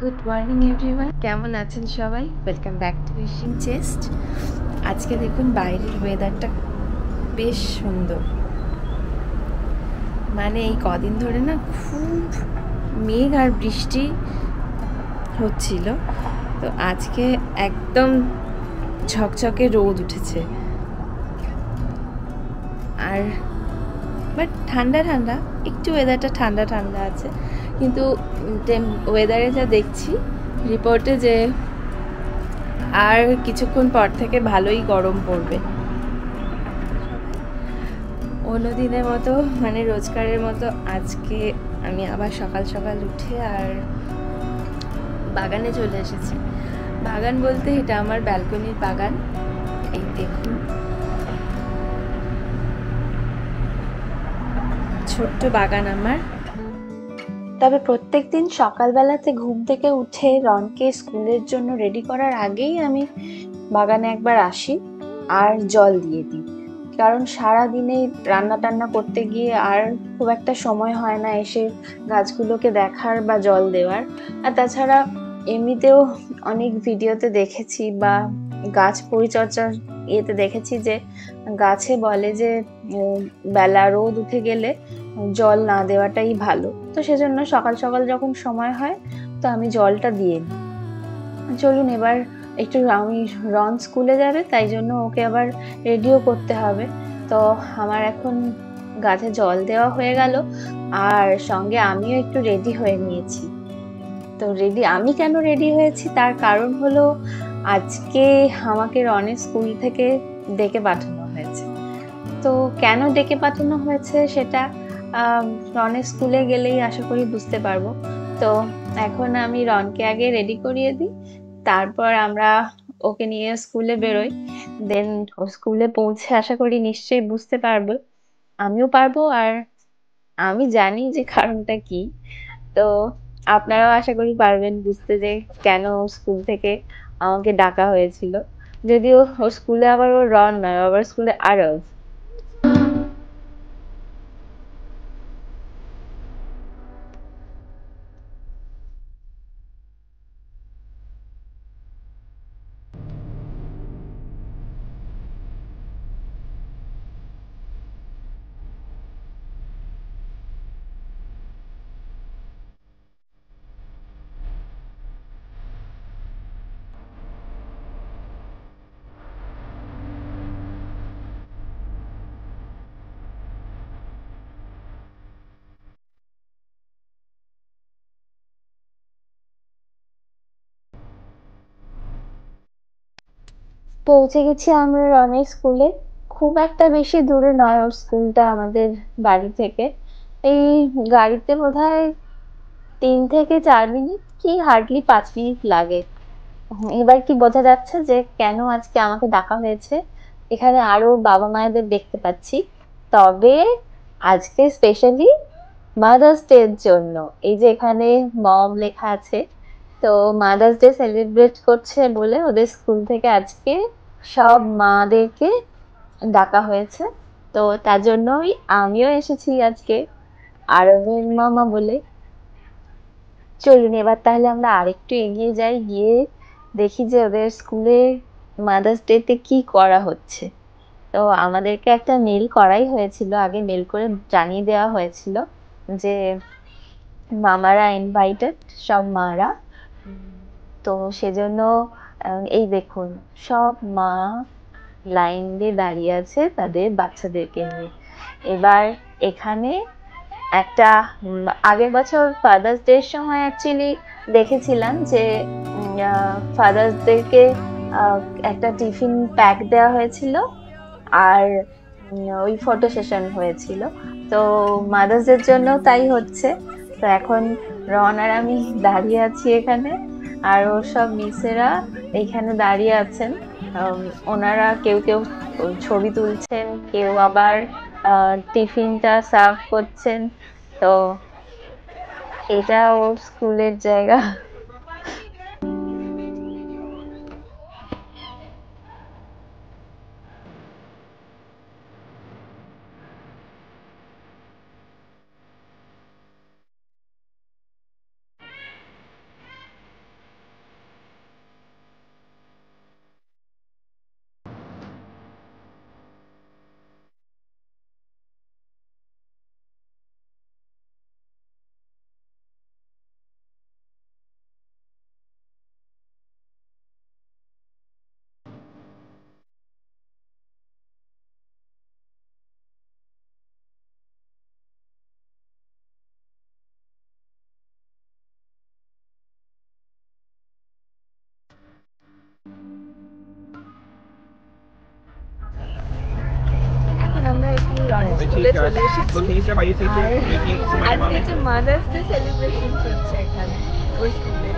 Good morning everyone, কেমন আছেন সবাই? Welcome back to wishing chest. আজকে দেখুন বাইরের ওয়েদারটা বেশ সুন্দর। মানে এই কদিন ধরে না খুব মেঘ আর বৃষ্টি হচ্ছিল, তো আজকে একদম ঝকঝকে রোদ উঠেছে। আর বাট ঠান্ডা ঠান্ডা, একটু ওয়েদারটা ঠান্ডা ঠান্ডা আছে, কিন্তু ওয়েদারে যা দেখছি রিপোর্টে যে আর কিছুক্ষণ পর থেকে ভালোই গরম পড়বে। অন্য দিনের মতো মানে রোজকারের মতো আজকে আমি আবার সকাল সকাল উঠে আর বাগানে চলে এসেছি। বাগান বলতে এটা আমার ব্যালকনির বাগান। এই দেখুন, ছোট্ট বাগান আমার। তবে প্রত্যেকদিন সকালবেলাতে ঘুম থেকে উঠে রনকে স্কুলের জন্য রেডি করার আগেই আমি বাগানে একবার আসি আর জল দিয়ে দিই, কারণ সারাদিনে রান্না টান্না করতে গিয়ে আর খুব একটা সময় হয় না এসে গাছগুলোকে দেখার বা জল দেওয়ার। আর তাছাড়া এমনিতেও অনেক ভিডিওতে দেখেছি বা গাছ পরিচর্যার ইয়েতে দেখেছি যে গাছে বলে যে বেলা রোদ উঠে গেলে জল না দেওয়াটাই ভালো। তো সেজন্য সকাল সকাল যখন সময় হয় তো আমি জলটা দিয়ে নিই। চলুন এবার একটু, আমি রন স্কুলে যাবে তাই জন্য ওকে আবার রেডিও করতে হবে। তো আমার এখন গাছে জল দেওয়া হয়ে গেল আর সঙ্গে আমিও একটু রেডি হয়ে নিয়েছি। তো আমি কেন রেডি হয়েছি তার কারণ হলো আজকে আমাকে রনের স্কুল থেকে ডেকে পাঠানো হয়েছে। তো কেন ডেকে পাঠানো হয়েছে সেটা রনের স্কুলে গেলেই আশা করি বুঝতে পারবো। তো এখন আমি রনকে আগে রেডি করিয়ে দিই, তারপর আমরা ওকে নিয়ে স্কুলে বেরোই। দেন ও স্কুলে পৌঁছে আশা করি নিশ্চয়ই বুঝতে পারবো, আমিও পারবো। আর আমি জানি যে কারণটা কি, তো আপনারাও আশা করি পারবেন বুঝতে যে কেন স্কুল থেকে আমাকে ডাকা হয়েছিল। যদিও ওর স্কুলে আবার ওর রন নয়, আবার স্কুলে আরব। পৌঁছে গেছি আমরা রনের স্কুলে। খুব একটা বেশি দূরে নয় ওর স্কুলটা আমাদের বাড়ি থেকে। এই গাড়িতে বোধহয় 3 থেকে 4 মিনিট কি হার্ডলি 5 মিনিট লাগে। এবার কি বোঝা যাচ্ছে যে কেন আজকে আমাকে ডাকা হয়েছে? এখানে আরো বাবা মায়েদের দেখতে পাচ্ছি, তবে আজকে স্পেশালি মাদার্স ডে এর জন্য। এই যে এখানে মম লেখা আছে, তো মাদার্স ডে সেলিব্রেট করছে বলে ওদের স্কুল থেকে আজকে সব মাদেরকে ডাকা হয়েছে। তো তার জন্যই আমিও এসেছি আজকে আরবের মামা বলে। চলুন এবার তাহলে আমরা আরেকটু এগিয়ে যাই, গিয়ে দেখি যে ওদের স্কুলে মাদার্স ডেতে কি করা হচ্ছে। তো আমাদেরকে একটা মেল করাই হয়েছিল, আগে মেল করে জানিয়ে দেওয়া হয়েছিল যে মামারা ইনভাইটেড, সব মারা। তো সেজন্য এই দেখুন সব মা লাইন দিয়ে দাঁড়িয়ে আছে তাদের বাচ্চাদেরকে নিয়ে। এবার এখানে একটা আগের বছর ফাদার্স ডে এর সময় অ্যাকচুয়ালি দেখেছিলাম যে ফাদার্স ডেকে একটা টিফিন প্যাক দেওয়া হয়েছিল আর ওই ফটো সেশন হয়েছিল। তো মাদার্স ডের জন্য তাই হচ্ছে। তো এখন রন আর আমি দাঁড়িয়ে আছি এখানে, আর ওর সব মিসেরা এইখানে দাঁড়িয়ে আছেন। ওনারা কেউ কেউ ছবি তুলছেন, কেউ আবার টিফিনটা সার্ভ করছেন। তো এটা ওর স্কুলের জায়গা। রনির স্কুলে চলে এসেছি আর আজকে হচ্ছে মাদার্স ডে সেলিব্রেশন হচ্ছে এখানে ওই স্কুলে।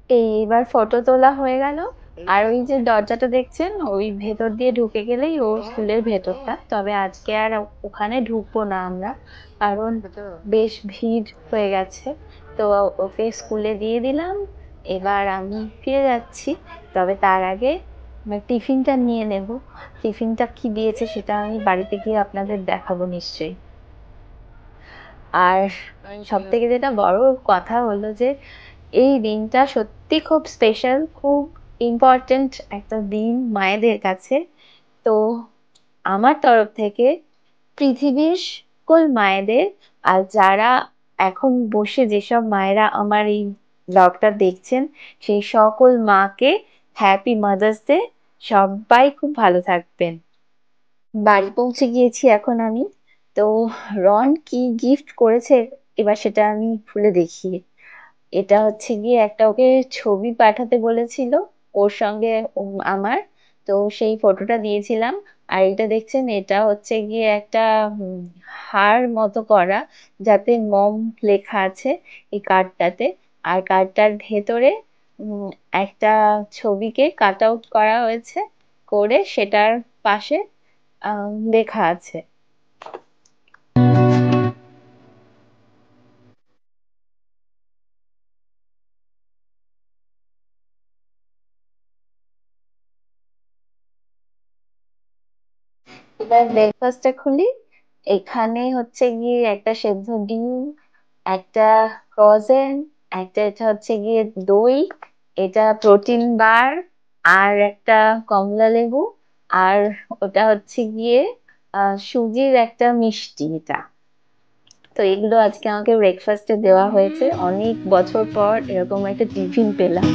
এইবার ফটো তোলা হয়ে গেল। আর ওই যে দরজাটা দেখছেন ওই ভেতর দিয়ে ঢুকে গেলেই ও স্কুলের ভেতরটা। তবে আজকে আর ওখানে ঢুকবো না আমরা, কারণ বেশ ভিড় হয়ে গেছে। তো ওকে স্কুলে দিয়ে দিলাম, এবার আমি ফিরে যাচ্ছি। তবে তার আগে টিফিনটা নিয়ে নেব। টিফিনটা কি দিয়েছে সেটা আমি বাড়িতে গিয়ে আপনাদের দেখাবো নিশ্চয়ই। আর সব থেকে যেটা বড় কথা হলো যে এই দিনটা সত্যি খুব স্পেশাল, খুব ইম্পর্টেন্ট একটা দিন মায়েদের কাছে। তো আমার তরফ থেকে পৃথিবীর সকল মায়েদের, আর যারা এখন বসে যেসব মায়েরা আমার এই ব্লগটা দেখছেন সেই সকল মাকে হ্যাপি মাদার্স ডে। সবাই খুব ভালো থাকবেন। বাড়ি পৌঁছে গিয়েছি এখন আমি। তো রন কি গিফট করেছে এবার সেটা আমি খুলে দেখি। এটা হচ্ছে গিয়ে একটা ওকে ছবি পাঠাতে বলেছিল ওর সঙ্গে আমার, তো সেই ফটোটা দিয়েছিলাম। আর এটা দেখছেন এটা হচ্ছে গিয়ে একটা হার মতো করা, যাতে মম লেখা আছে এই কার্ডটাতে। আর কার্ডটার ভেতরে একটা ছবিকে কাট আউট করা হয়েছে, করে সেটার পাশে লেখা আছে। এবার ব্রেকফাস্টটা খুলি। এখানে হচ্ছে গিয়ে একটা সেদ্ধ ডিম, একটা ক্রোসেন্ট, একটা এটা হচ্ছে গিয়ে দই, এটা প্রোটিন বার, আর একটা কমলা লেবু, আর ওটা হচ্ছে গিয়ে সুজির একটা মিষ্টি। এটা তো এগুলো আজকে আমাকে ব্রেকফাস্টে দেওয়া হয়েছে। অনেক বছর পর এরকম একটা টিফিন পেলাম।